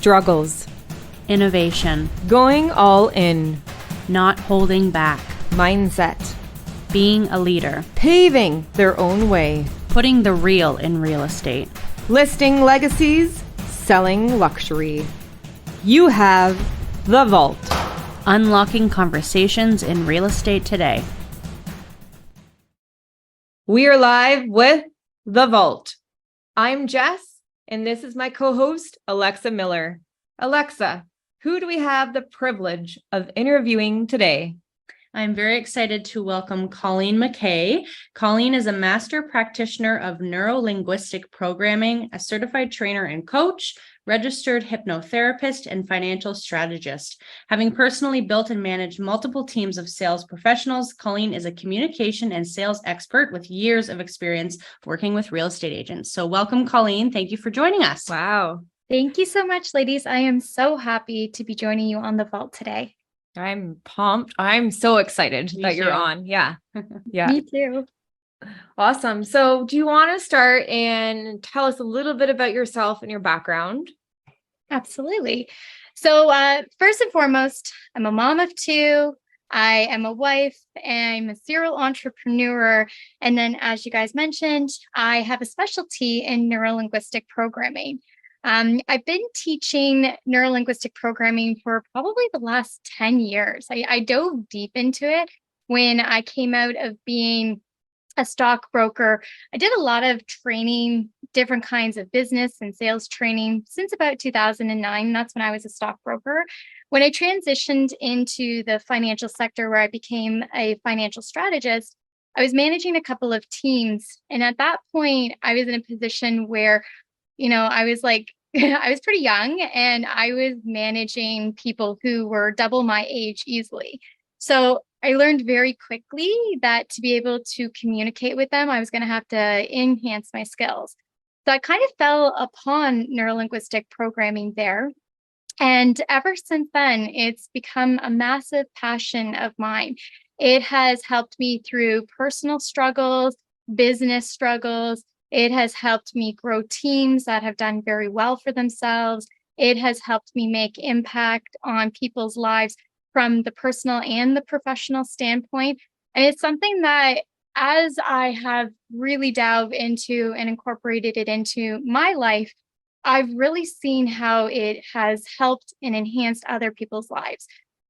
struggles, innovation, going all in, not holding back, mindset, being a leader, paving their own way, putting the real in real estate, listing legacies, selling luxury. You have The Vault. unlocking conversations in real estate today. We are live with The Vault. I'm Jess, and this is my co-host, Alexa Miller. Alexa, who do we have the privilege of interviewing today? I'm very excited to welcome Colleen McKay. Colleen is a master practitioner of Neuro-Linguistic programming, a certified trainer and coach, registered hypnotherapist, and financial strategist. Having personally built and managed multiple teams of sales professionals, Colleen is a communication and sales expert with years of experience working with real estate agents. So welcome, Colleen. Thank you for joining us. Wow. Thank you so much, ladies. I am so happy to be joining you on The Vault today. I'm pumped. I'm so excited Me that you're too. on. Yeah. Yeah. Me too. Awesome. So do you want to start and tell us a little bit about yourself and your background? Absolutely. So first and foremost, I'm a mom of two. I am a wife. I'm a serial entrepreneur. And then, as you guys mentioned, I have a specialty in neuro-linguistic programming. I've been teaching neuro-linguistic programming for probably the last 10 years. I dove deep into it when I came out of being a stockbroker. I did a lot of training, different kinds of business and sales training since about 2009. That's when I was a stockbroker. When I transitioned into the financial sector, where I became a financial strategist, I was managing a couple of teams. And at that point, I was in a position where, I was like, I was pretty young and I was managing people who were double my age easily. So I learned very quickly that to be able to communicate with them, I was going to have to enhance my skills. So I kind of fell upon neuro-linguistic programming there. And ever since then, it's become a massive passion of mine. It has helped me through personal struggles, business struggles. It has helped me grow teams that have done very well for themselves. It has helped me make impact on people's lives from the personal and the professional standpoint. And it's something that, as I have really delved into and incorporated it into my life, I've really seen how it has helped and enhanced other people's lives.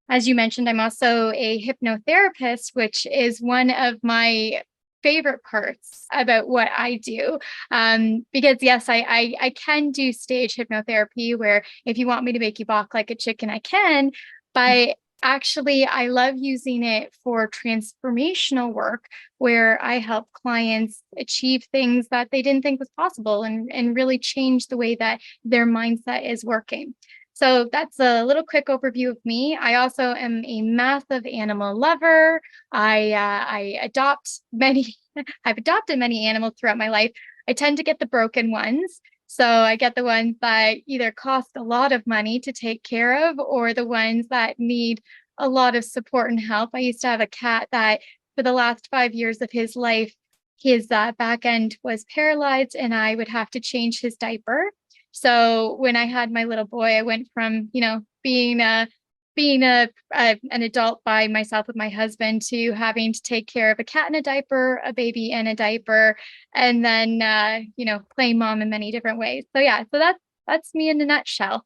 As you mentioned, I'm also a hypnotherapist, which is one of my favorite parts about what I do. Because yes, I can do stage hypnotherapy, where if you want me to make you balk like a chicken, I can. But actually, I love using it for transformational work, where I help clients achieve things that they didn't think was possible and really change the way that their mindset is working. So that's a little quick overview of me. I also am a massive animal lover. I adopt many, I've adopted many animals throughout my life. I tend to get the broken ones. So I get the ones that either cost a lot of money to take care of, or the ones that need a lot of support and help. I used to have a cat that for the last 5 years of his life, his back end was paralyzed and I would have to change his diaper. So when I had my little boy, I went from, being an adult by myself with my husband to having to take care of a cat in a diaper, a baby in a diaper, and then, playing mom in many different ways. So yeah, so that's me in a nutshell.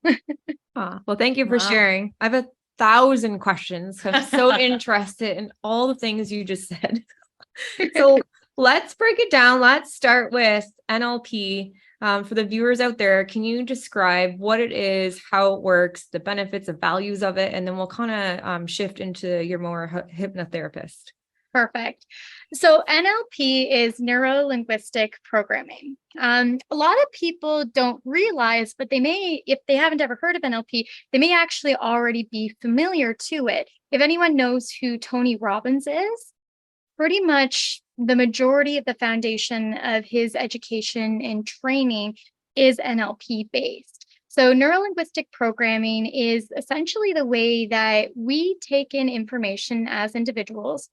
Well, thank you for Wow. sharing. I have 1,000 questions. I'm so interested in all the things you just said. So let's break it down. Let's start with NLP. For the viewers out there, can you describe what it is, how it works, the benefits, the values of it, and then we'll kind of shift into your more hypnotherapist. Perfect. So NLP is neuro-linguistic programming. A lot of people don't realize, but they may, if they haven't ever heard of NLP, they may actually already be familiar to it. If anyone knows who Tony Robbins is, pretty much the majority of the foundation of his education and training is NLP based. So neuro-linguistic programming is essentially the way that we take in information as individuals,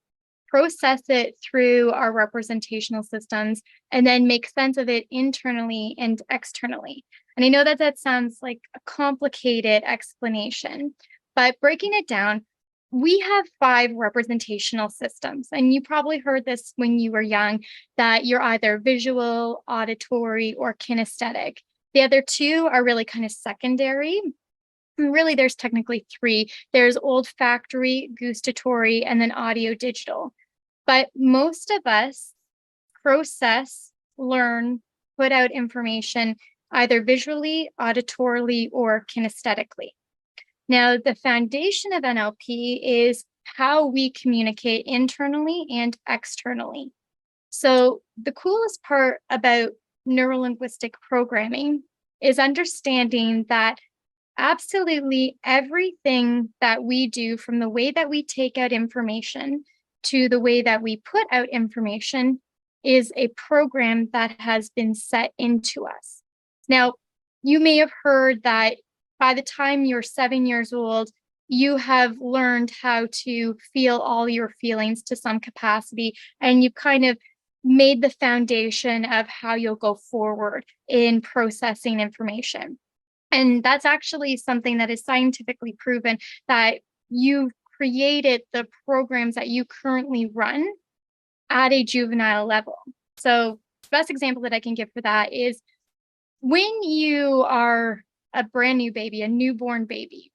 process it through our representational systems, and then make sense of it internally and externally. And I know that that sounds like a complicated explanation, but breaking it down, we have 5 representational systems. And you probably heard this when you were young, that you're either visual, auditory, or kinesthetic. The other 2 are really kind of secondary. And really, there's technically 3. There's olfactory, gustatory, and then audio digital. But most of us process, learn, put out information either visually, auditorily, or kinesthetically. Now, the foundation of NLP is how we communicate internally and externally. So the coolest part about neuro-linguistic programming is understanding that absolutely everything that we do, from the way that we take out information to the way that we put out information, is a program that has been set into us. Now, you may have heard that by the time you're 7 years old, you have learned how to feel all your feelings to some capacity, and you've kind of made the foundation of how you'll go forward in processing information. And that's actually something that is scientifically proven, that you created the programs that you currently run at a juvenile level. So the best example that I can give for that is when you are a brand new baby, a newborn baby,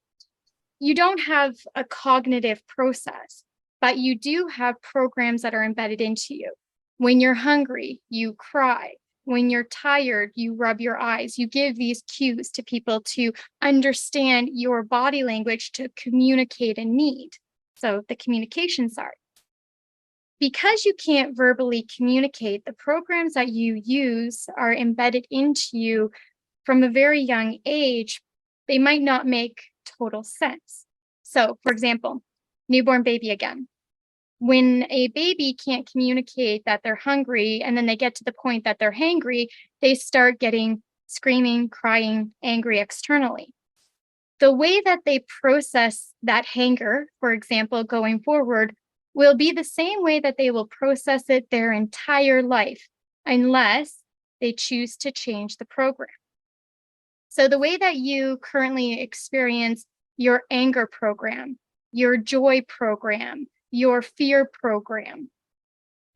you don't have a cognitive process, but you do have programs that are embedded into you. When you're hungry, you cry. When you're tired, you rub your eyes. You give these cues to people to understand your body language to communicate a need. So the communication side. Because you can't verbally communicate, the programs that you use are embedded into you from a very young age. They might not make total sense. So, for example, newborn baby again. When a baby can't communicate that they're hungry, and then they get to the point that they're hangry, they start getting screaming, crying, angry externally. The way that they process that hanger, for example, going forward, will be the same way that they will process it their entire life, unless they choose to change the program. So the way that you currently experience your anger program, your joy program, your fear program,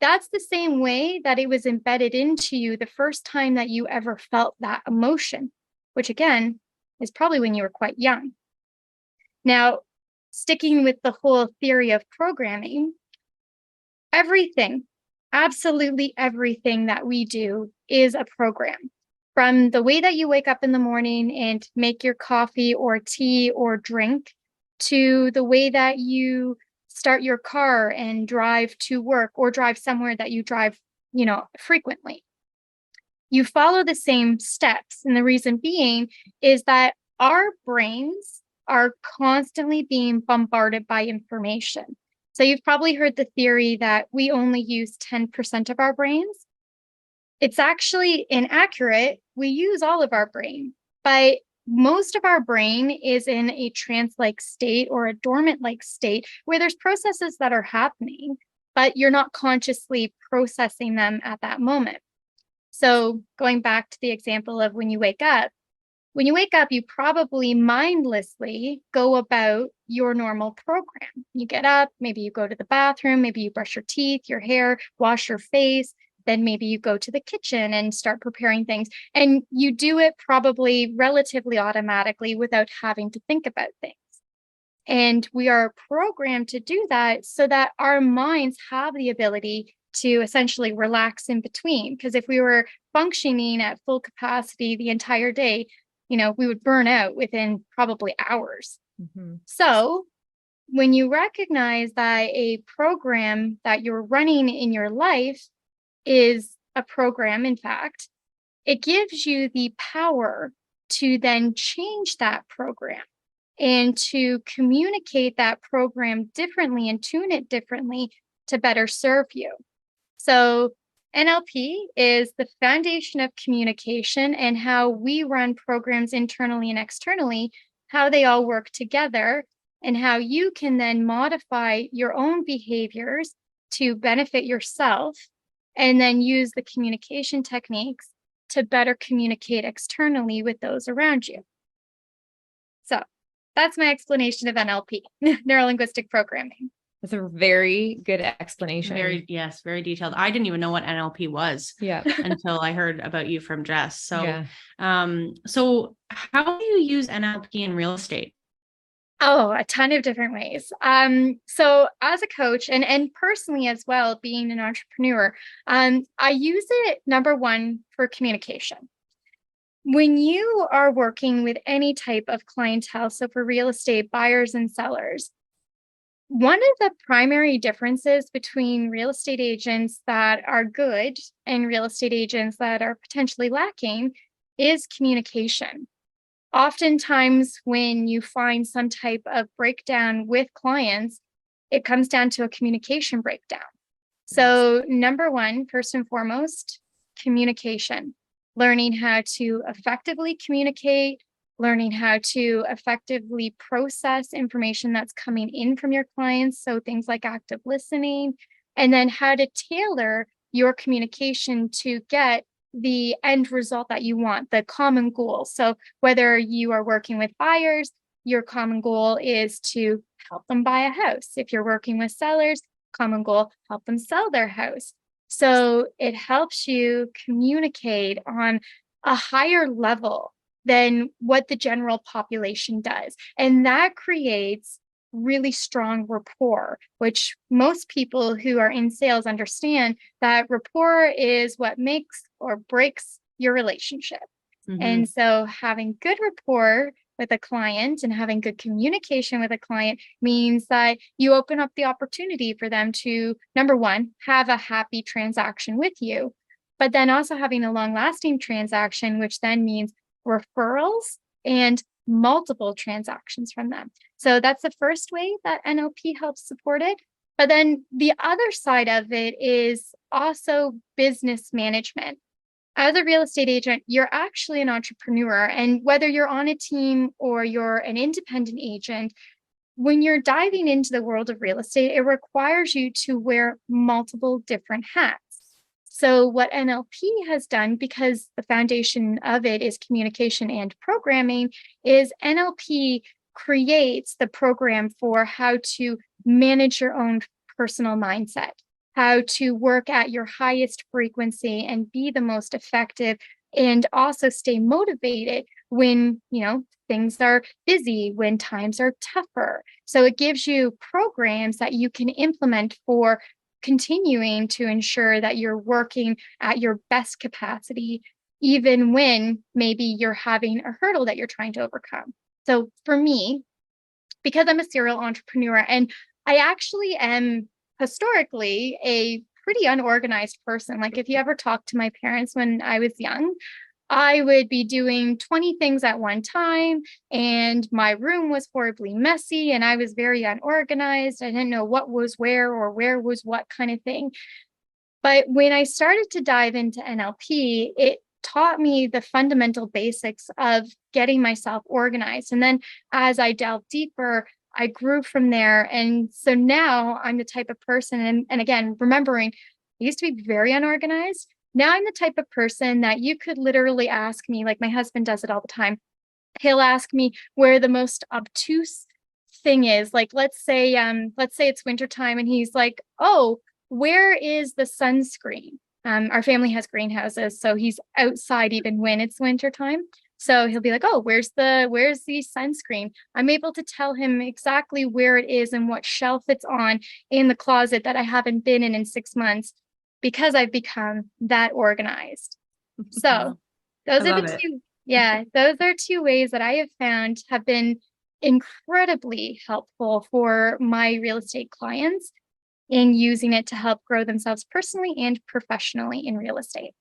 that's the same way that it was embedded into you the first time that you ever felt that emotion, which again is probably when you were quite young. Now, sticking with the whole theory of programming, everything, absolutely everything that we do is a program. From the way that you wake up in the morning and make your coffee or tea or drink, to the way that you start your car and drive to work or drive somewhere that you drive, frequently. You follow the same steps. And the reason being is that our brains are constantly being bombarded by information. So you've probably heard the theory that we only use 10% of our brains. It's actually inaccurate. We use all of our brain, but most of our brain is in a trance-like state or a dormant-like state where there's processes that are happening, but you're not consciously processing them at that moment. So going back to the example of when you wake up, you probably mindlessly go about your normal program. You get up, maybe you go to the bathroom, maybe you brush your teeth, your hair, wash your face. Then maybe you go to the kitchen and start preparing things. And you do it probably relatively automatically without having to think about things. And we are programmed to do that so that our minds have the ability to essentially relax in between. Because if we were functioning at full capacity the entire day, we would burn out within probably hours. Mm-hmm. So when you recognize that a program that you're running in your life is a program, in fact, it gives you the power to then change that program and to communicate that program differently and tune it differently to better serve you. So NLP is the foundation of communication, and how we run programs internally and externally, how they all work together, and how you can then modify your own behaviors to benefit yourself, and then use the communication techniques to better communicate externally with those around you. So that's my explanation of NLP, neuro-linguistic programming. That's a very good explanation. Very detailed. I didn't even know what NLP was until I heard about you from Jess. So, so how do you use NLP in real estate? Oh, a ton of different ways. So as a coach and personally as well, being an entrepreneur, I use it, number one, for communication. When you are working with any type of clientele, so for real estate buyers and sellers, one of the primary differences between real estate agents that are good and real estate agents that are potentially lacking is communication. Oftentimes, when you find some type of breakdown with clients, it comes down to a communication breakdown. So, number one, first and foremost, communication. Learning how to effectively communicate, learning how to effectively process information that's coming in from your clients. So, things like active listening, and then how to tailor your communication to get the end result that you want, the common goal. So whether you are working with buyers, your common goal is to help them buy a house. If you're working with sellers, common goal, help them sell their house. So it helps you communicate on a higher level than what the general population does. And that creates really strong rapport, which most people who are in sales understand that rapport is what makes or breaks your relationship. And so having good rapport with a client and having good communication with a client means that you open up the opportunity for them to, number one, have a happy transaction with you, but then also having a long-lasting transaction, which then means referrals and multiple transactions from them. So that's the first way that NLP helps support it. But then the other side of it is also business management. As a real estate agent, you're actually an entrepreneur. And whether you're on a team or you're an independent agent, when you're diving into the world of real estate, it requires you to wear multiple different hats. So what NLP has done, because the foundation of it is communication and programming, is NLP creates the program for how to manage your own personal mindset, how to work at your highest frequency and be the most effective, and also stay motivated when, things are busy, when times are tougher. So it gives you programs that you can implement for continuing to ensure that you're working at your best capacity, even when maybe you're having a hurdle that you're trying to overcome. So for me, because I'm a serial entrepreneur, and I actually am historically a pretty unorganized person. Like if you ever talk to my parents when I was young, I would be doing 20 things at one time, and my room was horribly messy, and I was very unorganized. I didn't know what was where or where was what kind of thing. But when I started to dive into NLP, it taught me the fundamental basics of getting myself organized. And then as I delved deeper, I grew from there. And so now I'm the type of person, and again, remembering, I used to be very unorganized. Now I'm the type of person that you could literally ask me, like my husband does it all the time. He'll ask me where the most obtuse thing is. Like, let's say it's wintertime, and he's like, "Oh, where is the sunscreen?" Our family has greenhouses, so he's outside even when it's wintertime. So he'll be like, "Oh, where's the sunscreen?" I'm able to tell him exactly where it is and what shelf it's on in the closet that I haven't been in 6 months, because I've become that organized. So those are the two. Yeah, those are two ways that I have found have been incredibly helpful for my real estate clients in using it to help grow themselves personally and professionally in real estate.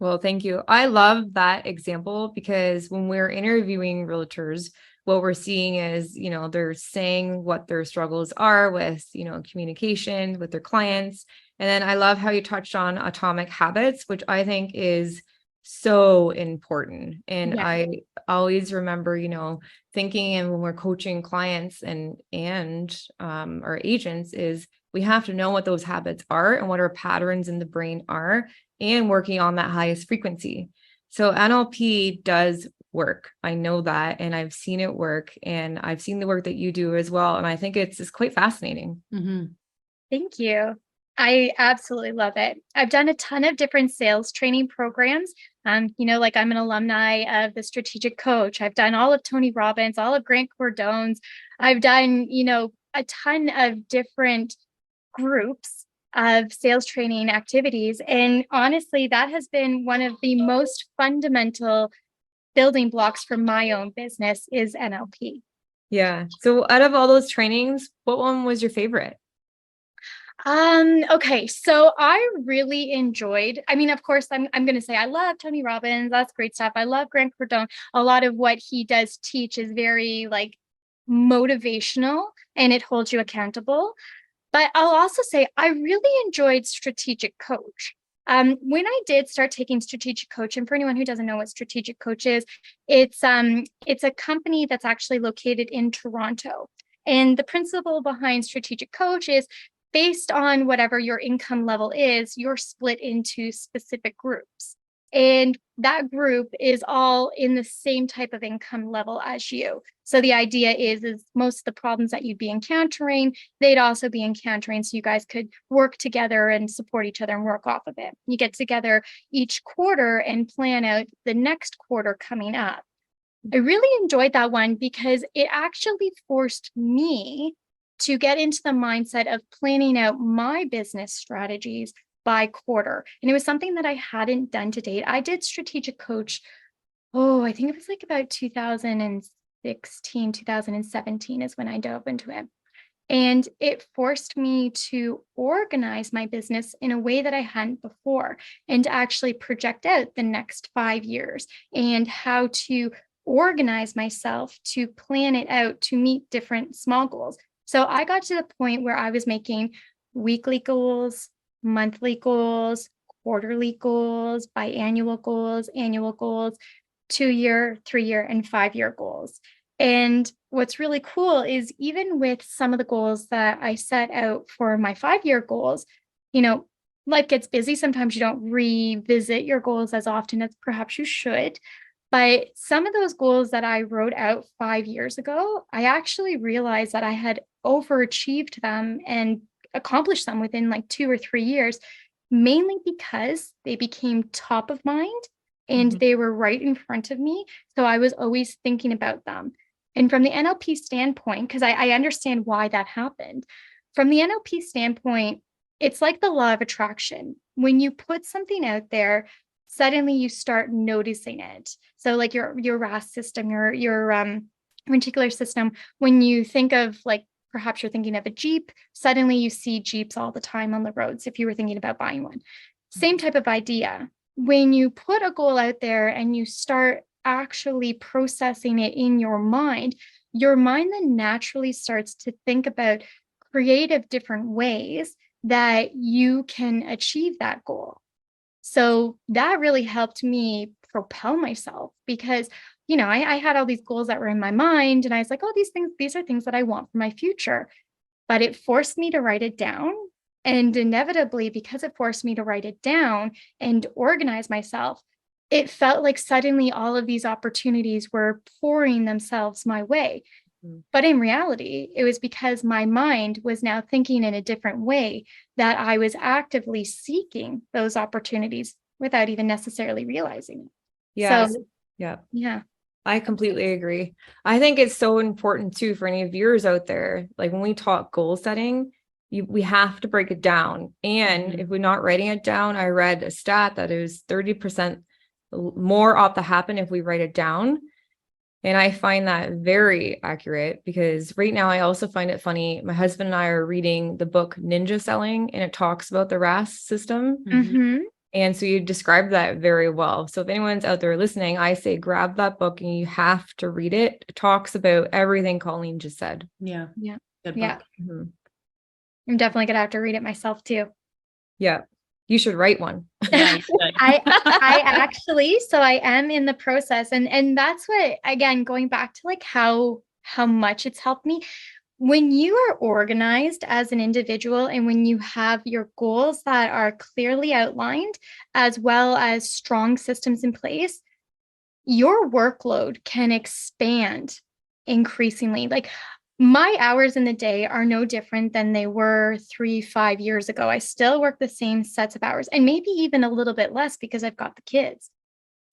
Well, thank you. I love that example, because when we're interviewing realtors, what we're seeing is, they're saying what their struggles are with, communication with their clients. And then I love how you touched on atomic habits, which I think is so important. And I always remember, thinking, and when we're coaching clients and our agents, is we have to know what those habits are and what our patterns in the brain are, and working on that highest frequency. So NLP does work. I know that, and I've seen it work, and I've seen the work that you do as well. And I think it's quite fascinating. Thank you. I absolutely love it. I've done a ton of different sales training programs. Like I'm an alumni of the Strategic Coach. I've done all of Tony Robbins, all of Grant Cardone's. I've done, a ton of different groups of sales training activities. And honestly, that has been one of the most fundamental building blocks for my own business is NLP. Yeah. So out of all those trainings, what one was your favorite? Okay. So I really enjoyed, of course, I'm going to say I love Tony Robbins. That's great stuff. I love Grant Cardone. A lot of what he does teach is very like motivational and it holds you accountable. But I'll also say I really enjoyed Strategic Coach. When I did start taking Strategic Coach, and for anyone who doesn't know what Strategic Coach is, it's a company that's actually located in Toronto. And the principle behind Strategic Coach is based on whatever your income level is, you're split into specific groups. And that group is all in the same type of income level as you. So the idea is most of the problems that you'd be encountering, they'd also be encountering. So you guys could work together and support each other and work off of it. You get together each quarter and plan out the next quarter coming up. I really enjoyed that one because it actually forced me to get into the mindset of planning out my business strategies by quarter. And it was something that I hadn't done to date. I did Strategic Coach, I think it was like about 2016, 2017 is when I dove into it. And it forced me to organize my business in a way that I hadn't before and to actually project out the next 5 years and how to organize myself to plan it out to meet different small goals. So I got to the point where I was making weekly goals, monthly goals, quarterly goals, biannual goals, annual goals, 2-year, 3-year, and 5-year goals. And what's really cool is even with some of the goals that I set out for my 5-year goals, life gets busy. Sometimes you don't revisit your goals as often as perhaps you should. But some of those goals that I wrote out 5 years ago, I actually realized that I had overachieved them and accomplished them within like 2 or 3 years, mainly because they became top of mind and they were right in front of me. So I was always thinking about them. And from the NLP standpoint, because I understand why that happened. From the NLP standpoint, it's like the law of attraction. When you put something out there, suddenly you start noticing it. So like your RAS system, your reticular system, when you think of like, perhaps you're thinking of a Jeep, suddenly you see Jeeps all the time on the roads if you were thinking about buying one. Same type of idea. When you put a goal out there and you start actually processing it in your mind then naturally starts to think about creative different ways that you can achieve that goal. So that really helped me propel myself because, I had all these goals that were in my mind and I was like, oh, these are things that I want for my future. But it forced me to write it down. And inevitably, because it forced me to write it down and organize myself, it felt like suddenly all of these opportunities were pouring themselves my way. But in reality, it was because my mind was now thinking in a different way that I was actively seeking those opportunities without even necessarily realizing it. Yeah. So, yeah. I completely agree. I think it's so important too for any viewers out there. Like when we talk goal setting, we have to break it down. And if we're not writing it down, I read a stat that it was 30% more ought to happen if we write it down. And I find that very accurate because right now I also find it funny. My husband and I are reading the book Ninja Selling, and it talks about the RAS system. And so you described that very well. So if anyone's out there listening, I say grab that book and you have to read it. It talks about everything Colleen just said. Yeah. Good book. I'm definitely going to have to read it myself too. Yeah. You should write one. I actually, so I am in the process. And that's what, again, going back to like how much it's helped me. when you are organized as an individual and when you have your goals that are clearly outlined, as well as strong systems in place, your workload can expand increasingly. Like my hours in the day are no different than they were 3-5 years ago. I still work the same sets of hours and maybe even a little bit less because I've got the kids.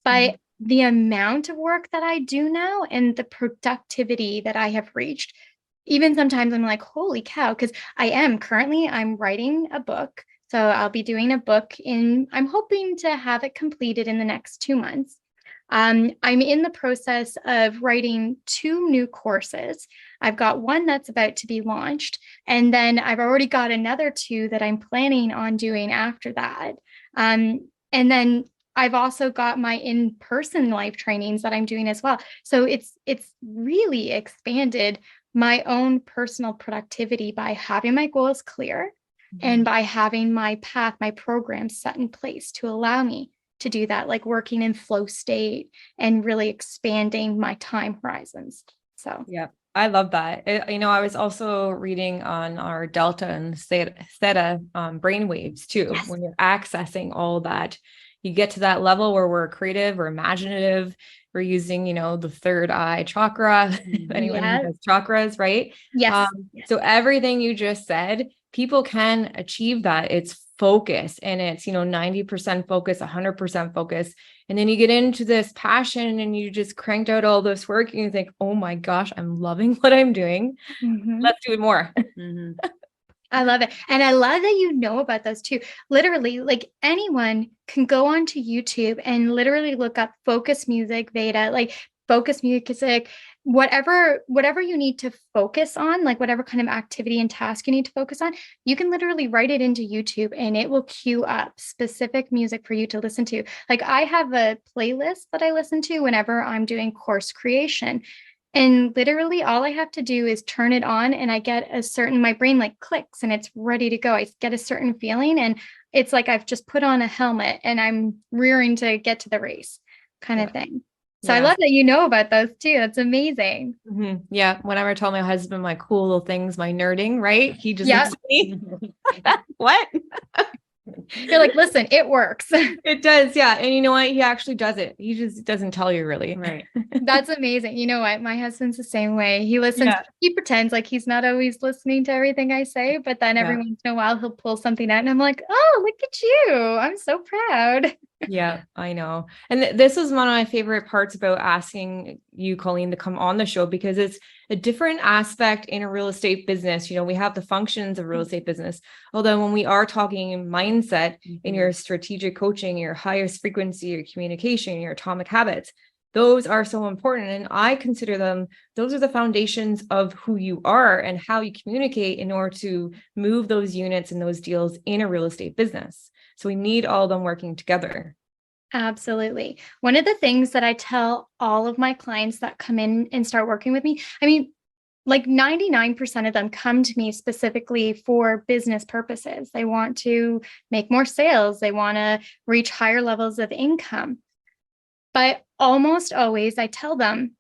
But the amount of work that I do now and the productivity that I have reached, even sometimes I'm like, holy cow, because I'm writing a book. So I'll be doing a book I'm hoping to have it completed in the next 2 months. I'm in the process of writing 2 new courses. I've got one that's about to be launched, and then I've already got another 2 that I'm planning on doing after that. And then I've also got my in-person life trainings that I'm doing as well. So it's really expanded my own personal productivity by having my goals clear and by having my path, my program set in place to allow me to do that, like working in flow state and really expanding my time horizons. So, Yeah, I love that. I was also reading on our delta and theta brain waves too. Yes. When you're accessing all that, you get to that level where we're creative or imaginative. We're using, the third eye chakra, if anyone has chakras, right? Yes. So everything you just said, people can achieve that. It's focus, and it's, 90% focus, 100% focus. And then you get into this passion and you just cranked out all this work and you think, oh my gosh, I'm loving what I'm doing. Let's do it more. I love it. And I love that you know about those too. Literally, like anyone can go onto YouTube and literally look up focus music, Veda, like focus music, whatever you need to focus on, like whatever kind of activity and task you need to focus on, you can literally write it into YouTube and it will queue up specific music for you to listen to. Like I have a playlist that I listen to whenever I'm doing course creation. And literally all I have to do is turn it on and I get my brain like clicks and it's ready to go. I get a certain feeling and it's like I've just put on a helmet and I'm rearing to get to the race kind of thing. So I love that you know about those too. That's amazing. Yeah. Whenever I tell my husband my cool little things, my nerding, right? He just looks at me. What? You're like, listen, it works. It does. Yeah. And you know what? He actually does it. He just doesn't tell you really. Right. That's amazing. You know what? My husband's the same way. He listens, he pretends like he's not always listening to everything I say, but then every once in a while he'll pull something out and I'm like, oh, look at you. I'm so proud. Yeah, I know. And this was one of my favorite parts about asking you, Colleen, to come on the show, because it's a different aspect in a real estate business. We have the functions of real estate business. Although when we are talking mindset in your strategic coaching, your highest frequency, your communication, your atomic habits, those are so important. And I consider those are the foundations of who you are and how you communicate in order to move those units and those deals in a real estate business. So we need all of them working together. Absolutely. One of the things that I tell all of my clients that come in and start working with me, I mean, like 99% of them come to me specifically for business purposes. They want to make more sales. They want to reach higher levels of income. But almost always I tell them,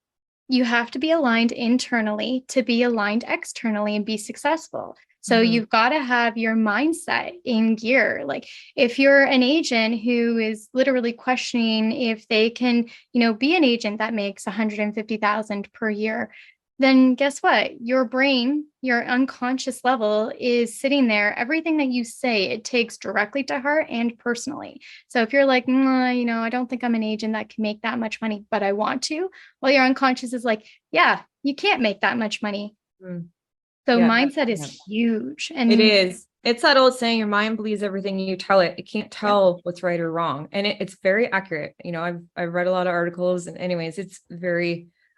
you have to be aligned internally to be aligned externally and be successful. So you've got to have your mindset in gear. Like if you're an agent who is literally questioning if they can, be an agent that makes 150,000 per year, then guess what? Your brain, your unconscious level is sitting there. Everything that you say, it takes directly to heart and personally. So if you're like, I don't think I'm an agent that can make that much money, but I want to, well, your unconscious is like, yeah, you can't make that much money. So mindset is huge. And it is. It's that old saying, your mind believes everything you tell it. It can't tell what's right or wrong. And it's very accurate. I've read a lot of articles and anyways,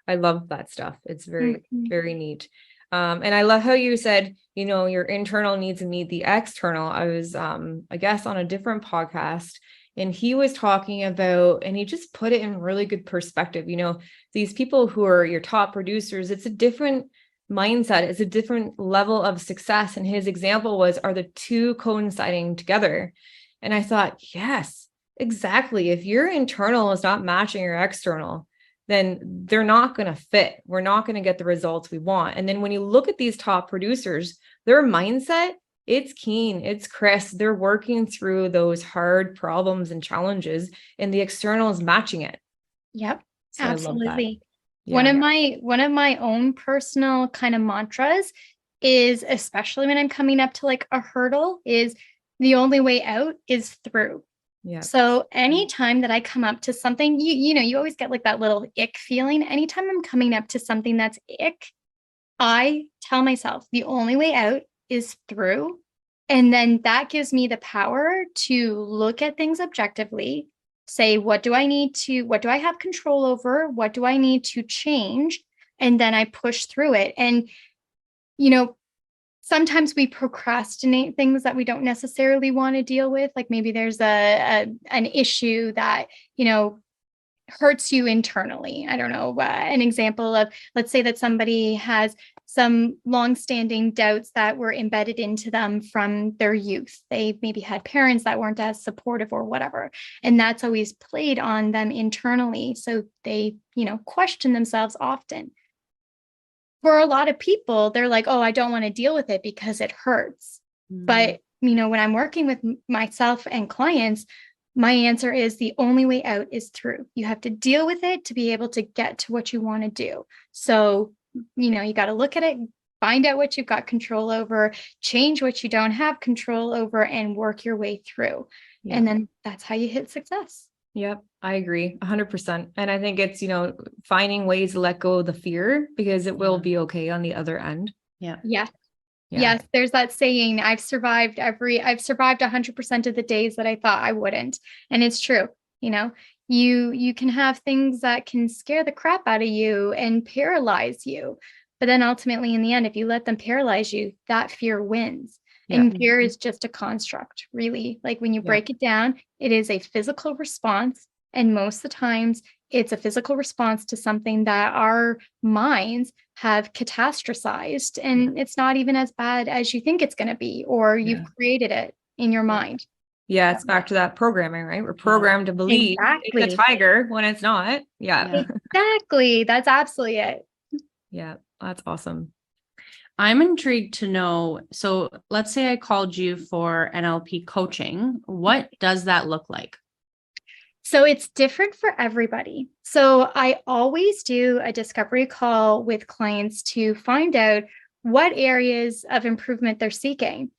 I love that stuff. It's very, very neat. And I love how you said, your internal needs need the external. I was, I guess on a different podcast, and he was talking about, and he just put it in really good perspective. These people who are your top producers, it's a different mindset, it's a different level of success. And his example was, are the two coinciding together? And I thought, yes, exactly. If your internal is not matching your external, then they're not going to fit. We're not going to get the results we want. And then when you look at these top producers, their mindset, it's keen, it's crisp. They're working through those hard problems and challenges, and the external is matching it. Yep, So I love that. absolutely. Yeah. One of my own personal kind of mantras is, especially when I'm coming up to like a hurdle, is the only way out is through. Yeah. So anytime that I come up to something, you always get like that little ick feeling. Anytime I'm coming up to something that's ick, I tell myself the only way out is through. And then that gives me the power to look at things objectively, say, what do I have control over? What do I need to change? And then I push through it. And, sometimes we procrastinate things that we don't necessarily want to deal with. Like maybe there's an issue that, hurts you internally. I don't know, an example of, let's say that somebody has some longstanding doubts that were embedded into them from their youth. They maybe had parents that weren't as supportive or whatever. And that's always played on them internally. So they, question themselves often. For a lot of people, they're like, oh, I don't want to deal with it because it hurts. But, when I'm working with myself and clients, my answer is the only way out is through. You have to deal with it to be able to get to what you want to do. So, you got to look at it, find out what you've got control over, change what you don't have control over, and work your way through. Yeah. And then that's how you hit success. Yep, I agree 100%. And I think it's, finding ways to let go of the fear, because it will be okay on the other end. Yeah. Yes, there's that saying, I've survived 100% of the days that I thought I wouldn't. And it's true. You can have things that can scare the crap out of you and paralyze you. But then ultimately, in the end, if you let them paralyze you, that fear wins. Yeah. And fear is just a construct, really. Like when you break it down, it is a physical response. And most of the times, it's a physical response to something that our minds have catastrophized. And it's not even as bad as you think it's going to be, or you've created it in your mind. Yeah, it's back to that programming, right? We're programmed to believe it's a tiger when it's not. Yeah. Exactly. That's absolutely it. Yeah, that's awesome. I'm intrigued to know, so let's say I called you for NLP coaching. What does that look like? So it's different for everybody. So I always do a discovery call with clients to find out what areas of improvement they're seeking.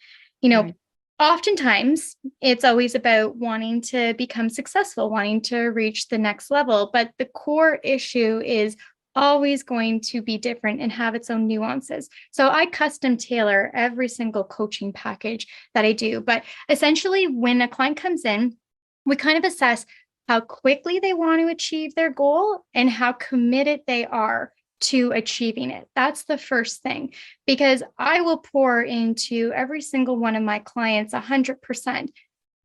Oftentimes it's always about wanting to become successful, wanting to reach the next level, but the core issue is always going to be different and have its own nuances. So I custom tailor every single coaching package that I do. But essentially, when a client comes in, we kind of assess how quickly they want to achieve their goal and how committed they are to achieving it. That's the first thing, because I will pour into every single one of my clients 100%.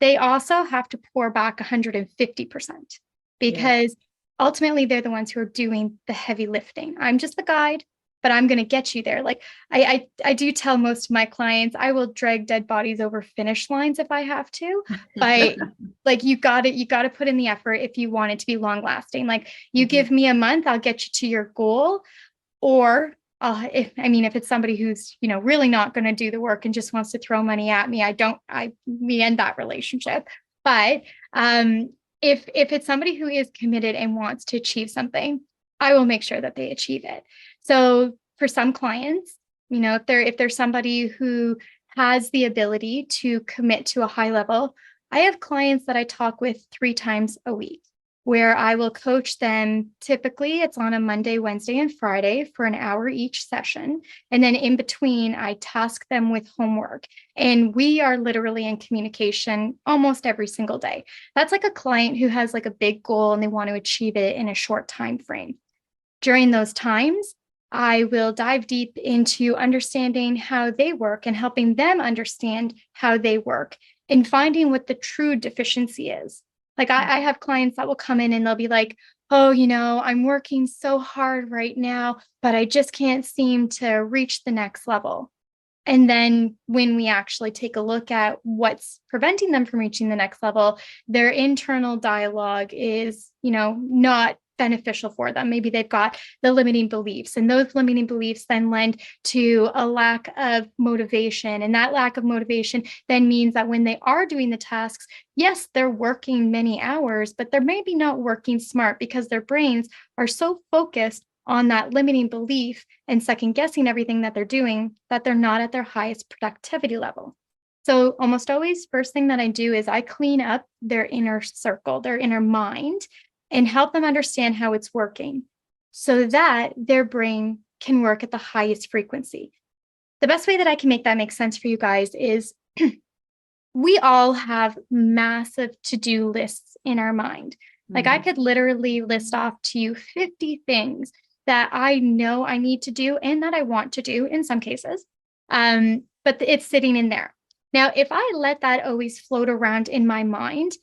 They also have to pour back 150%, because ultimately they're the ones who are doing the heavy lifting. I'm just the guide, but I'm going to get you there. Like I do tell most of my clients, I will drag dead bodies over finish lines if I have to, but like you got to put in the effort if you want it to be long lasting. Like you give me a month, I'll get you to your goal. Or if it's somebody who's, really not going to do the work and just wants to throw money at me, we end that relationship. But, if it's somebody who is committed and wants to achieve something, I will make sure that they achieve it. So for some clients, if there's somebody who has the ability to commit to a high level, I have clients that I talk with 3 times a week, where I will coach them. Typically, it's on a Monday, Wednesday, and Friday for an hour each session. And then in between, I task them with homework. And we are literally in communication almost every single day. That's like a client who has like a big goal and they want to achieve it in a short time frame. During those times, I will dive deep into understanding how they work and helping them understand how they work and finding what the true deficiency is. Like I have clients that will come in and they'll be like, oh, I'm working so hard right now, but I just can't seem to reach the next level. And then when we actually take a look at what's preventing them from reaching the next level, their internal dialogue is, not beneficial for them. Maybe they've got the limiting beliefs, and those limiting beliefs then lend to a lack of motivation. And that lack of motivation then means that when they are doing the tasks, yes, they're working many hours, but they're maybe not working smart because their brains are so focused on that limiting belief and second guessing everything that they're doing that they're not at their highest productivity level. So almost always, first thing that I do is I clean up their inner circle, their inner mind, and help them understand how it's working so that their brain can work at the highest frequency. The best way that I can make that make sense for you guys is we all have massive to-do lists in our mind. Like I could literally list off to you 50 things that I know I need to do and that I want to do in some cases, but it's sitting in there. Now, if I let that always float around in my mind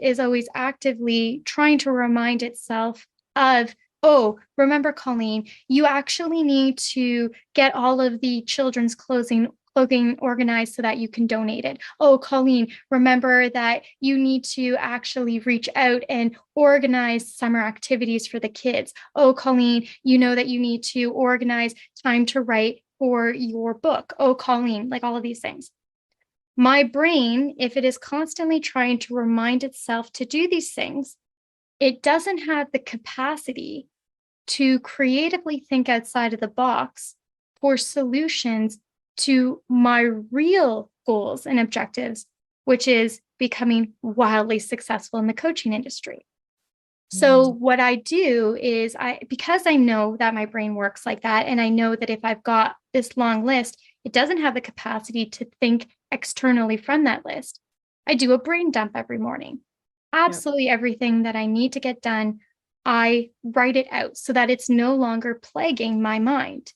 is always actively trying to remind itself of, oh, remember, Colleen, you actually need to get all of the children's clothing organized so that you can donate it. Oh, Colleen, remember that you need to actually reach out and organize summer activities for the kids. Oh, Colleen, you know that you need to organize time to write for your book. Oh, Colleen, like all of these things. My brain, if it is constantly trying to remind itself to do these things, it doesn't have the capacity to creatively think outside of the box for solutions to my real goals and objectives, which is becoming wildly successful in the coaching industry. So what I do is because I know that my brain works like that, and I know that if I've got this long list, it doesn't have the capacity to think externally from that list. I do a brain dump every morning. Absolutely everything that I need to get done, I write it out so that it's no longer plaguing my mind.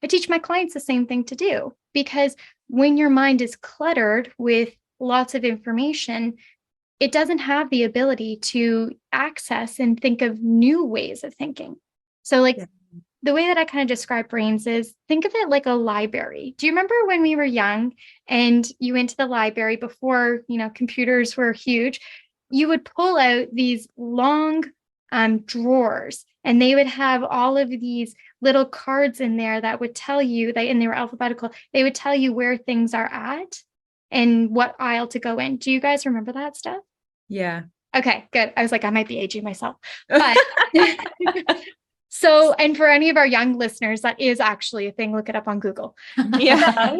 I teach my clients the same thing to do, because when your mind is cluttered with lots of information, it doesn't have the ability to access and think of new ways of thinking. So the way that I kind of describe brains is, think of it like a library. Do you remember when we were young and you went to the library before, computers were huge? You would pull out these long drawers, and they would have all of these little cards in there that would tell you and they were alphabetical. They would tell you where things are at and what aisle to go in. Do you guys remember that stuff? Yeah. Okay, good. I was like, I might be aging myself. But so, and for any of our young listeners, that is actually a thing. Look it up on Google. Yeah.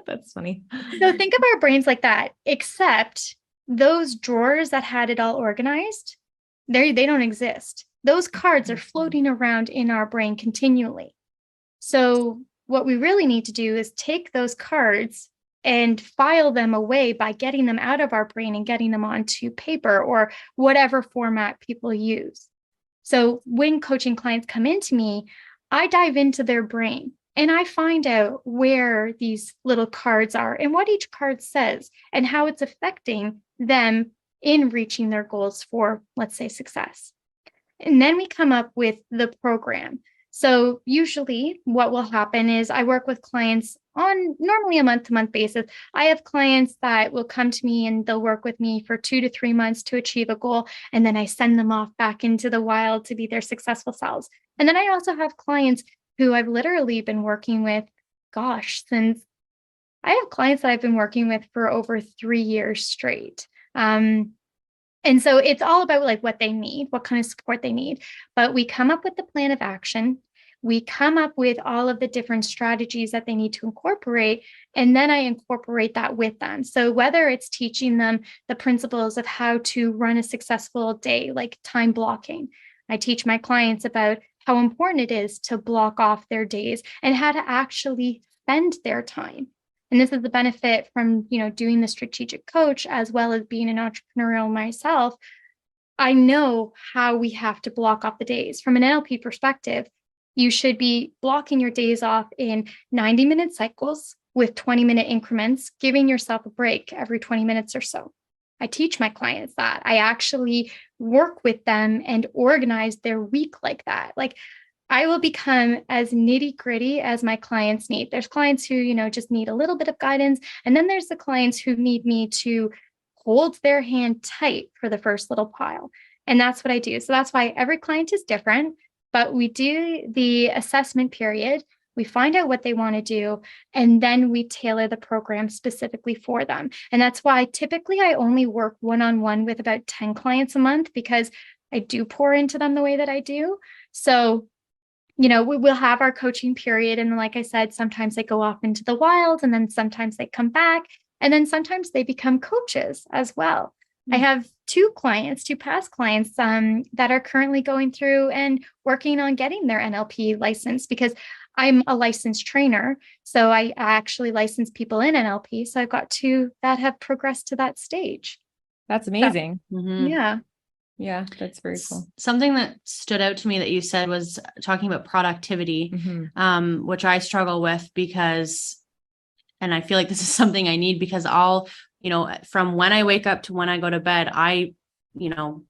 That's funny. So think of our brains like that, except those drawers that had it all organized, they don't exist. Those cards are floating around in our brain continually. So what we really need to do is take those cards and file them away by getting them out of our brain and getting them onto paper or whatever format people use. So when coaching clients come into me, I dive into their brain and I find out where these little cards are and what each card says and how it's affecting them in reaching their goals for, let's say, success. And then we come up with the program. So usually what will happen is I work with clients on normally a month-to-month basis. I have clients that will come to me and they'll work with me for 2 to 3 months to achieve a goal. And then I send them off back into the wild to be their successful selves. And then I also have clients who I've literally been working with, since I have clients that I've been working with for over 3 years straight. And so it's all about what they need, what kind of support they need. But we come up with the plan of action. We come up with all of the different strategies that they need to incorporate. And then I incorporate that with them. So whether it's teaching them the principles of how to run a successful day, like time blocking, I teach my clients about how important it is to block off their days and how to actually spend their time. And this is the benefit from, doing the strategic coach as well as being an entrepreneurial myself. I know how we have to block off the days. From an NLP perspective, you should be blocking your days off in 90-minute cycles with 20-minute increments, giving yourself a break every 20 minutes or so. I teach my clients that. I actually work with them and organize their week like that. I will become as nitty gritty as my clients need. There's clients who, just need a little bit of guidance. And then there's the clients who need me to hold their hand tight for the first little pile. And that's what I do. So that's why every client is different, but we do the assessment period. We find out what they want to do, and then we tailor the program specifically for them. And that's why typically I only work one-on-one with about 10 clients a month, because I do pour into them the way that I do. So, we will have our coaching period. And like I said, sometimes they go off into the wild, and then sometimes they come back, and then sometimes they become coaches as well. I have two past clients that are currently going through and working on getting their NLP license, because I'm a licensed trainer. So I actually license people in NLP. So I've got two that have progressed to that stage. That's amazing. Yeah. Yeah, that's very cool. Something that stood out to me that you said was talking about productivity, which I struggle with because, and I feel like this is something I need, because from when I wake up to when I go to bed, I,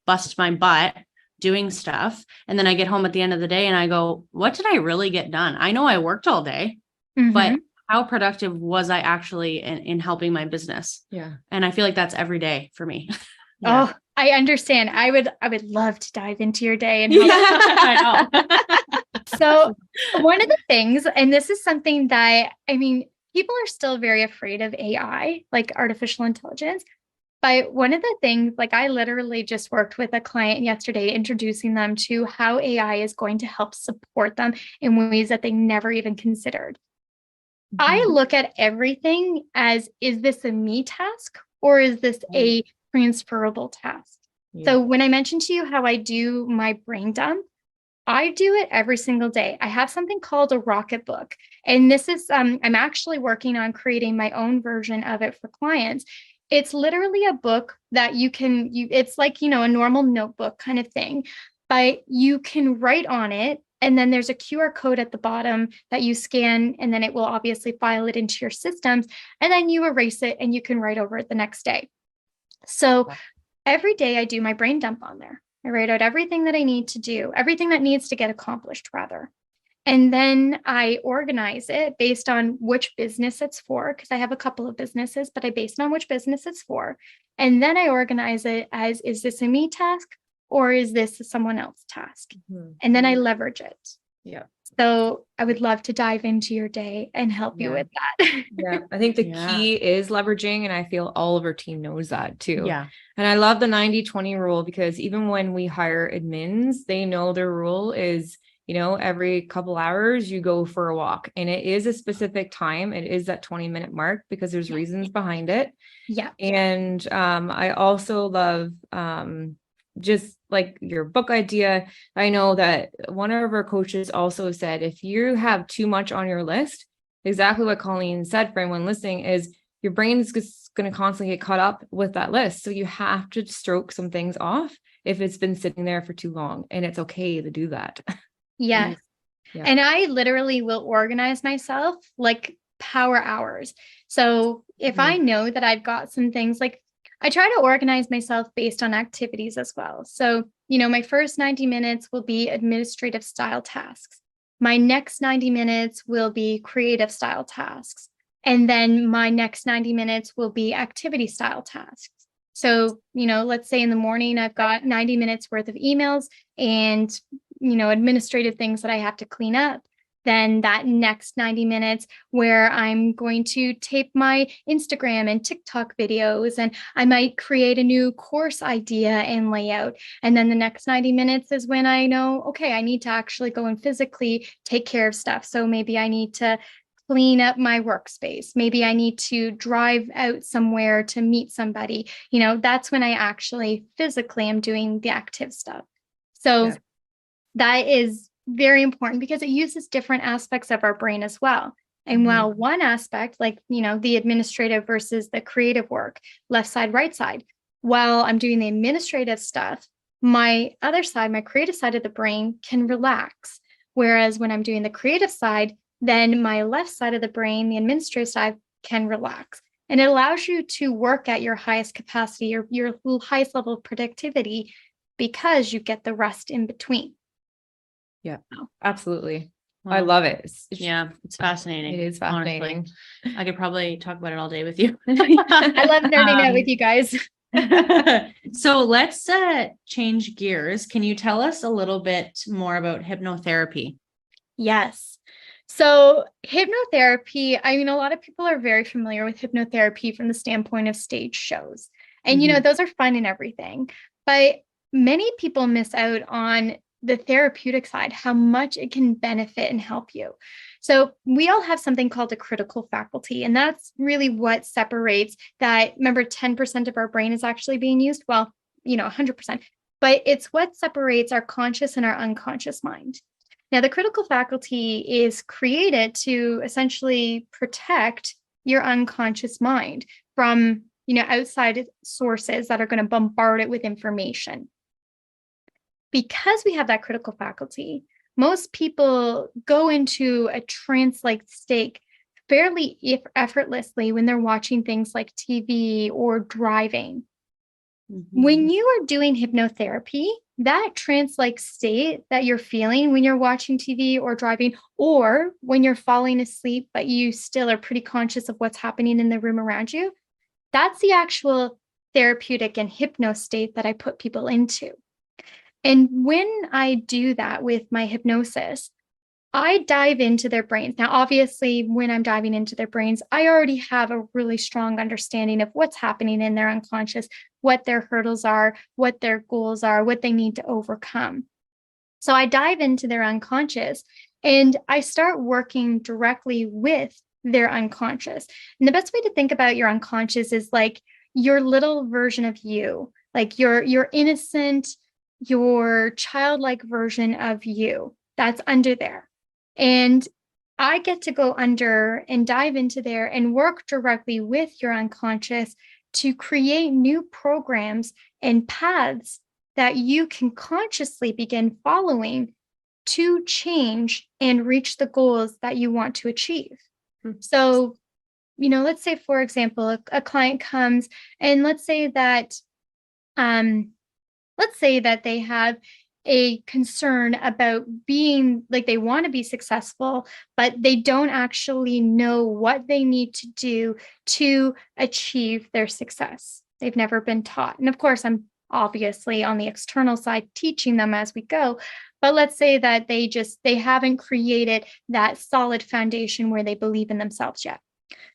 bust my butt doing stuff. And then I get home at the end of the day and I go, what did I really get done? I know I worked all day, but how productive was I actually in helping my business? Yeah. And I feel like that's every day for me. Oh, I understand. I would love to dive into your day and help. I know. So one of the things, and this is something that, people are still very afraid of AI, like artificial intelligence. But one of the things, like I literally just worked with a client yesterday, introducing them to how AI is going to help support them in ways that they never even considered. I look at everything as, is this a me task or is this a transferable task? So when I mentioned to you how I do my brain dump, I do it every single day. I have something called a rocket book. And this is, I'm actually working on creating my own version of it for clients. It's literally a book that it's like, a normal notebook kind of thing, but you can write on it. And then there's a QR code at the bottom that you scan, and then it will obviously file it into your systems. And then you erase it and you can write over it the next day. So every day I do my brain dump on there. I write out everything that I need to do, everything that needs to get accomplished, rather. And then I organize it based on which business it's for, because I have a couple of businesses, but I base it on which business it's for. And then I organize it as, is this a me task or is this a someone else task? And then I leverage it. Yeah. So I would love to dive into your day and help you with that. Yeah. I think the key is leveraging, and I feel all of our team knows that too. Yeah. And I love the 90-20 rule, because even when we hire admins, they know their rule is, every couple hours you go for a walk, and it is a specific time. It is that 20-minute mark, because there's reasons behind it. Yeah. And I also love just like your book idea. I know that one of our coaches also said, if you have too much on your list, exactly what Colleen said for anyone listening, is your brain is just going to constantly get caught up with that list. So you have to stroke some things off if it's been sitting there for too long, and it's okay to do that. Yeah. And I literally will organize myself like power hours. So if I know that I've got some things, like I try to organize myself based on activities as well. So, my first 90 minutes will be administrative style tasks. My next 90 minutes will be creative style tasks. And then my next 90 minutes will be activity style tasks. So, let's say in the morning, I've got 90 minutes worth of emails and administrative things that I have to clean up. Then that next 90 minutes where I'm going to tape my Instagram and TikTok videos, and I might create a new course idea and layout. And then the next 90 minutes is when I know, okay, I need to actually go and physically take care of stuff. So maybe I need to clean up my workspace. Maybe I need to drive out somewhere to meet somebody. That's when I actually physically am doing the active stuff. So that is very important, because it uses different aspects of our brain as well. And while one aspect, like, the administrative versus the creative work, left side, right side, while I'm doing the administrative stuff, my other side, my creative side of the brain can relax. Whereas when I'm doing the creative side, then my left side of the brain, the administrative side, can relax. And it allows you to work at your highest capacity or your highest level of productivity, because you get the rest in between. Yeah, absolutely. Wow. I love it. It's fascinating. It is fascinating. Honestly. I could probably talk about it all day with you. I love nerding out with you guys. So let's change gears. Can you tell us a little bit more about hypnotherapy? Yes. So hypnotherapy, I mean, a lot of people are very familiar with hypnotherapy from the standpoint of stage shows. And, those are fun and everything. But many people miss out on the therapeutic side, how much it can benefit and help you. So we all have something called a critical faculty, and that's really what separates that. Remember, 10% of our brain is actually being used. Well, 100%, but it's what separates our conscious and our unconscious mind. Now, the critical faculty is created to essentially protect your unconscious mind from, outside sources that are going to bombard it with information. Because we have that critical faculty, most people go into a trance-like state fairly effortlessly when they're watching things like TV or driving. When you are doing hypnotherapy, that trance-like state that you're feeling when you're watching TV or driving, or when you're falling asleep, but you still are pretty conscious of what's happening in the room around you, that's the actual therapeutic and hypno state that I put people into. And when I do that with my hypnosis, I dive into their brains. Now, obviously, when I'm diving into their brains, I already have a really strong understanding of what's happening in their unconscious, what their hurdles are, what their goals are, what they need to overcome. So I dive into their unconscious and I start working directly with their unconscious. And the best way to think about your unconscious is like your little version of you, like your innocent, your childlike version of you that's under there. And I get to go under and dive into there and work directly with your unconscious to create new programs and paths that you can consciously begin following to change and reach the goals that you want to achieve. So, let's say, for example, a client comes and let's say that they have a concern about being like they want to be successful, but they don't actually know what they need to do to achieve their success. They've never been taught. And of course, I'm obviously on the external side teaching them as we go. But let's say that they haven't created that solid foundation where they believe in themselves yet.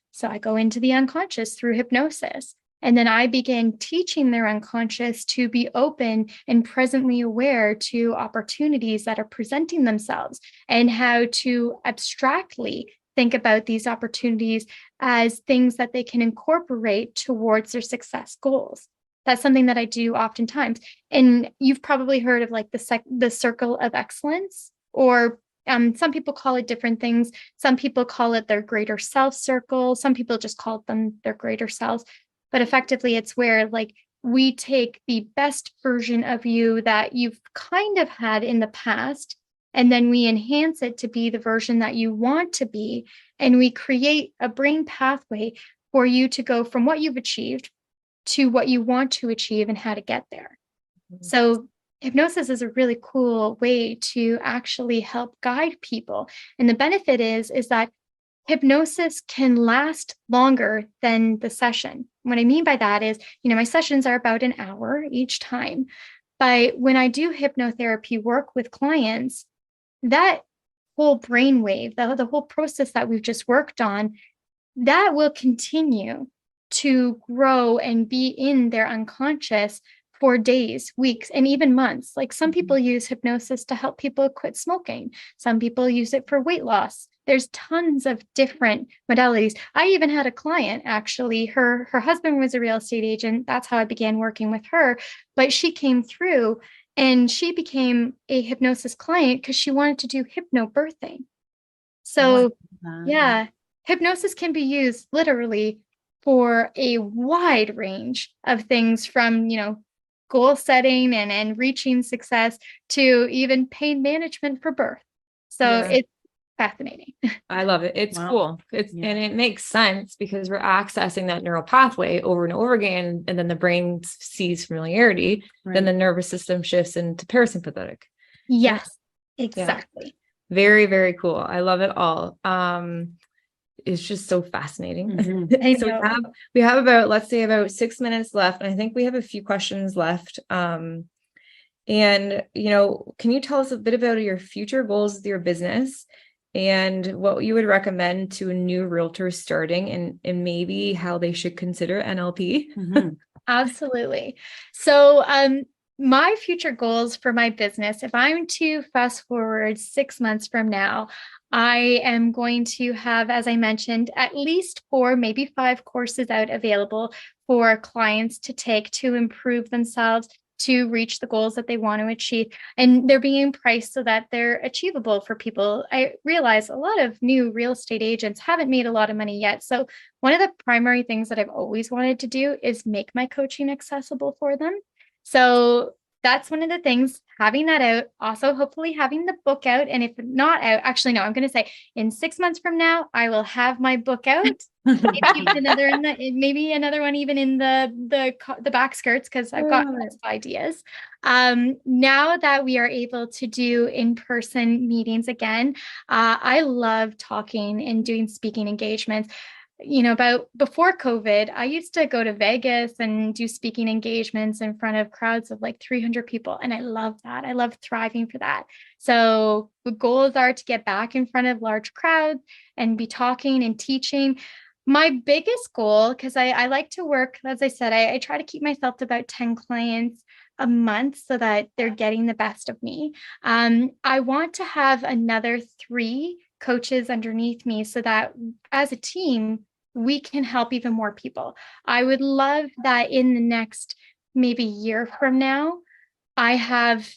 So I go into the unconscious through hypnosis. And then I begin teaching their unconscious to be open and presently aware to opportunities that are presenting themselves and how to abstractly think about these opportunities as things that they can incorporate towards their success goals. That's something that I do oftentimes. And you've probably heard of like the circle of excellence, or some people call it different things. Some people call it their greater self circle. Some people just call them their greater selves. But effectively, it's where like we take the best version of you that you've kind of had in the past, and then we enhance it to be the version that you want to be. And we create a brain pathway for you to go from what you've achieved to what you want to achieve and how to get there. So hypnosis is a really cool way to actually help guide people. And the benefit is that hypnosis can last longer than the session. What I mean by that is, my sessions are about an hour each time. But when I do hypnotherapy work with clients, that whole brainwave, the whole process that we've just worked on, that will continue to grow and be in their unconscious for days, weeks, and even months. Like some people use hypnosis to help people quit smoking. Some people use it for weight loss. There's tons of different modalities. I even had a client, actually, her husband was a real estate agent. That's how I began working with her. But she came through and she became a hypnosis client because she wanted to do hypnobirthing. So yeah, hypnosis can be used literally for a wide range of things from, goal setting and reaching success to even pain management for birth. So it's fascinating. I love it. It's cool. And it makes sense because we're accessing that neural pathway over and over again. And then the brain sees familiarity. Right. Then the nervous system shifts into parasympathetic. Yes, exactly. Very, very cool. I love it all. is just so fascinating. Mhm. I So know. we have about, let's say, about 6 minutes left. And I think we have a few questions left. And, can you tell us a bit about your future goals with your business and what you would recommend to a new realtor starting and maybe how they should consider NLP? Mhm. Absolutely. So, my future goals for my business, if I'm to fast forward 6 months from now, I am going to have, as I mentioned, at least 4, maybe 5 courses out available for clients to take to improve themselves, to reach the goals that they want to achieve. And they're being priced so that they're achievable for people. I realize a lot of new real estate agents haven't made a lot of money yet. So one of the primary things that I've always wanted to do is make my coaching accessible for them. So that's one of the things, having that out, also hopefully having the book out. And if not out, actually, no, I'm going to say in 6 months from now, I will have my book out. Maybe even maybe another one even in the back skirts, because I've got lots of ideas. Now that we are able to do in-person meetings again, I love talking and doing speaking engagements. About before COVID, I used to go to Vegas and do speaking engagements in front of crowds of like 300 people. And I love that. I love thriving for that. So the goals are to get back in front of large crowds and be talking and teaching. My biggest goal, because I like to work, as I said, I try to keep myself to about 10 clients a month so that they're getting the best of me. I want to have another 3 coaches underneath me so that as a team, we can help even more people. I would love that in the next maybe year from now, I have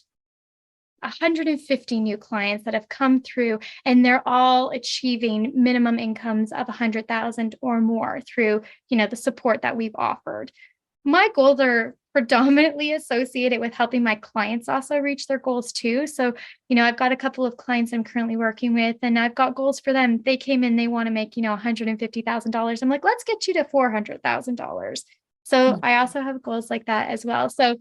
150 new clients that have come through, and they're all achieving minimum incomes of 100,000 or more through, the support that we've offered. My goals are predominantly associated with helping my clients also reach their goals too. So, I've got a couple of clients I'm currently working with, and I've got goals for them. They came in, they want to make, $150,000. I'm like, let's get you to $400,000. So I also have goals like that as well. So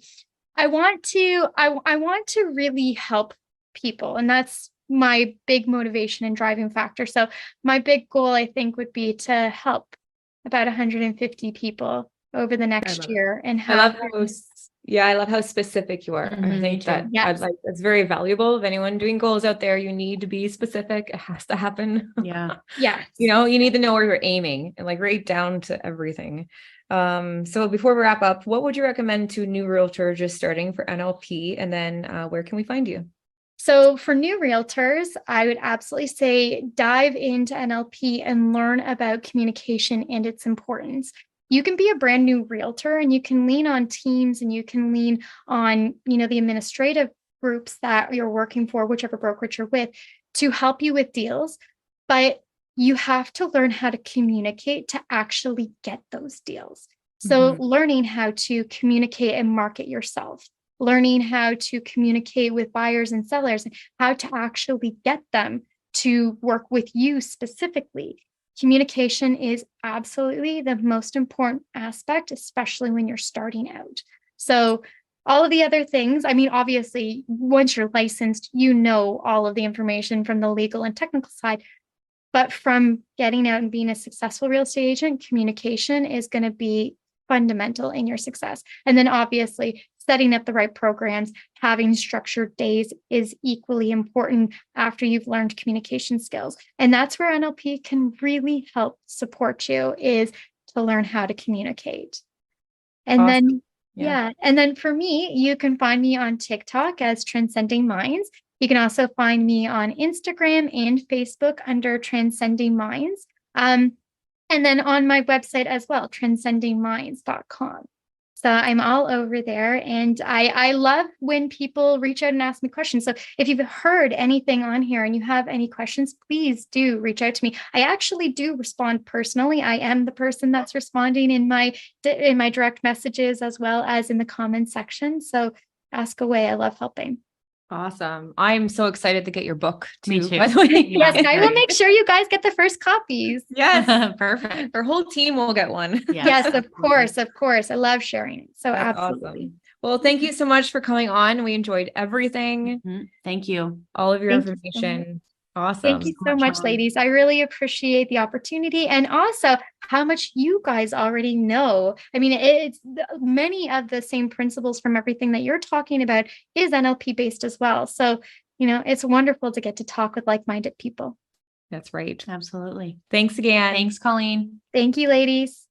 I want to really help people, and that's my big motivation and driving factor. So my big goal, I think, would be to help about 150 people over the next year. And I love how specific you are. I think that that's very valuable. Of anyone doing goals out there, you need to be specific. It has to happen. Yeah. Yeah. You need to know where you're aiming and like right down to everything. So before we wrap up, what would you recommend to new realtor just starting for NLP? And then where can we find you? So for new realtors, I would absolutely say dive into NLP and learn about communication and its importance. You can be a brand new realtor and you can lean on teams and you can lean on, the administrative groups that you're working for, whichever brokerage you're with, to help you with deals. But you have to learn how to communicate to actually get those deals. So learning how to communicate and market yourself, learning how to communicate with buyers and sellers, and how to actually get them to work with you specifically. Communication is absolutely the most important aspect, especially when you're starting out. So all of the other things, obviously, once you're licensed, all of the information from the legal and technical side. But from getting out and being a successful real estate agent, communication is going to be fundamental in your success. And then obviously setting up the right programs, having structured days is equally important after you've learned communication skills. And that's where NLP can really help support you, is to learn how to communicate. And Awesome. And then for me, you can find me on TikTok as Transcending Minds. You can also find me on Instagram and Facebook under Transcending Minds. And then on my website as well, transcendingminds.com. So I'm all over there. And I love when people reach out and ask me questions. So if you've heard anything on here and you have any questions, please do reach out to me. I actually do respond personally. I am the person that's responding in my direct messages as well as in the comments section. So ask away. I love helping. Awesome. I'm so excited to get your book too. Me too. By the way. Yes, I will make sure you guys get the first copies. Yes. Perfect. Our whole team will get one. Yes, of course. Of course. I love sharing it. So That's absolutely. Awesome. Well, thank you so much for coming on. We enjoyed everything. Thank you. All of your Thank you so information. Awesome. Thank you so much, ladies. I really appreciate the opportunity and also how much you guys already know. I mean, it's many of the same principles from everything that you're talking about is NLP based as well. So, it's wonderful to get to talk with like-minded people. That's right. Absolutely. Thanks again. Thanks, Colleen. Thank you, ladies.